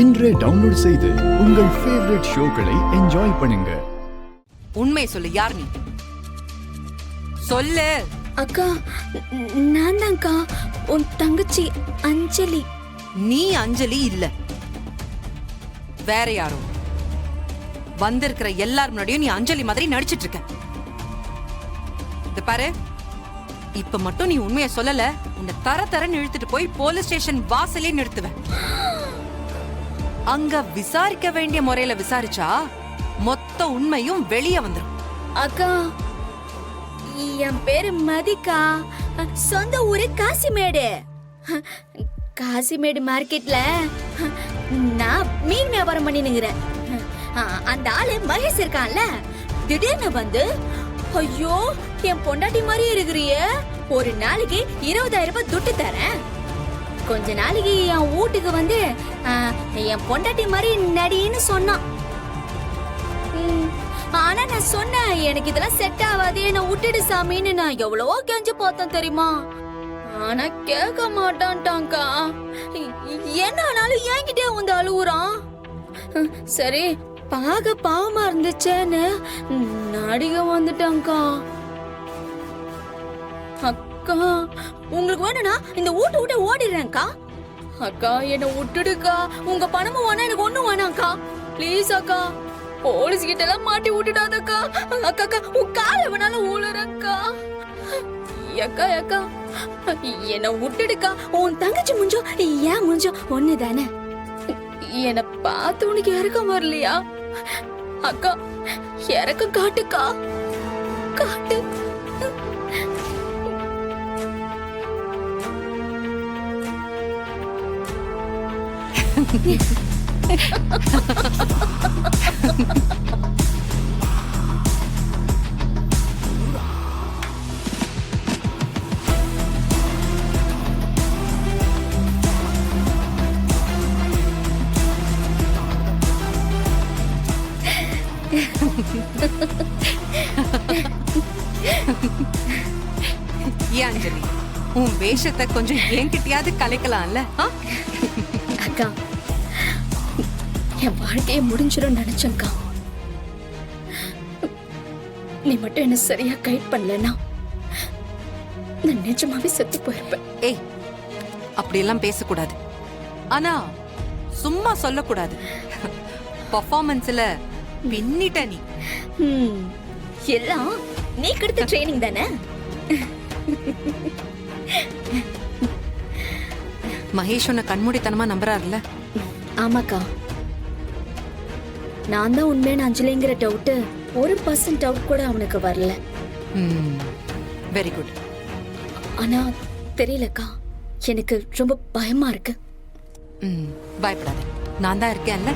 இன்றே டவுன்லோட் செய்து உங்கள் ஃபேவரட் ஷோக்களை என்ஜாய் பண்ணுங்க. உண்மை சொல்லு, யார் நீ? சொல்லு. அக்கா, நான் தான்க்கா, உன் தங்கச்சி அஞ்சலி. நீ அஞ்சலி இல்ல, வேற யாரோ. வந்திருக்கிற எல்லார் முன்னாடியும் நீ அஞ்சலி மாதிரி நடிச்சிட்டு இருக்க. இது பாரு, இப்ப மட்டும் நீ உண்மையை சொல்லல, உன்னை தரன்னு இழுத்துட்டு போய் போலீஸ் ஸ்டேஷன் வாசலே நிறுத்துவேன். அங்க விசாரிக்க வேண்டிய முறையில விசாரிச்சா மொத்த உண்மையும் வெளியே வந்துடும். அக்கா, என் பேரு மதிக்கா. சொந்த ஊரு காசிமேடு. காசிமேடு மார்க்கெட்ல நான் மீன் வியாபாரம் பண்ணினுங்கிறேன். அந்த ஆளு மகேஷ் இருக்கான்ல, திடீர்னு வந்து, ஐயோ என் பொண்டாட்டி மாதிரி இருக்கிறியே, ஒரு நாளைக்கு 20,000 ரூபாய் துட்டு தரேன், கொஞ்ச நாளைக்கு என் வீட்டுக்கு வந்து என் பொண்டாட்டி மாதிரி நடின்னு சொன்னான். ஆனா நான் சொன்னேன், எனக்கு இதெல்லாம் செட் ஆகாது, என்ன விட்டுடு சாமின்னு நான் எவ்வளவோ கெஞ்சு பார்த்தேன் தெரியுமா. ஆனா கேட்க மாட்டான்ட்டாங்கா. என்ன ஆனாலும் என்கிட்டே வந்து அழுவுறான். சரி, பாக பாவமா இருந்துச்சேன்னு நடிக வந்துட்டாங்கா. அக்கா, உங்களுக்கு வேணும்னா இந்த வீட்டை விட்டு ஓடிடுறேன்க்கா. அக்கா, என்ன விட்டுடுக்கா. உங்க பணமும் வேணா, எனக்கு ஒண்ணும் வேணாம்க்கா. ப்ளீஸ் அக்கா, போலீஸ் கிட்ட எல்லாம் மாட்டி விட்டுடாதக்கா. அக்கா அக்கா, உன் கால வேணாலும் ஊழறக்கா. அக்கா அக்கா, என்ன விட்டுடுக்கா. உன் தங்கச்சி முஞ்சோ ஏன் முஞ்சோ ஒண்ணு தானே. என்ன பார்த்து உனக்கு இறக்கம் வரலையா? அக்கா, இறக்கம் காட்டுக்கா, காட்டு. ஏன் அஞ்சலி, உன் வேஷத்தை கொஞ்சம் என்கிட்டயாவது கலைக்கலாம்ல? அக்கா, என் வாழ்க்கைய முடிஞ்சிடும் நினைச்சேன்க்கா. நீ மட்டும் என்ன சரியா கைட் பண்ணலன்னா நான் நிஜமாவே செத்து போயிருப்பேன். ஏய், அப்படியெல்லாம் பேசக்கூடாது. ஆனா சும்மா சொல்லக்கூடாது. பர்ஃபார்மன்ஸ்ல பின்னிட்ட நீ. எல்லாம் நீ கொடுத்த ட்ரைனிங் தானே. மகேஷ் உன்னை கண்மூடித்தனமா நம்புறாருல்ல? ஆமாக்கா, நான் தான் உண்மையான அஞ்சலிங்கிற டவுட் 1% டவுட் கூட அவனுக்கு வரல. Very good. ஆனா தெரியலக்கா, எனக்கு ரொம்ப பயமா இருக்கு. பயப்படாத, நான் தான் இருக்கேன்ல.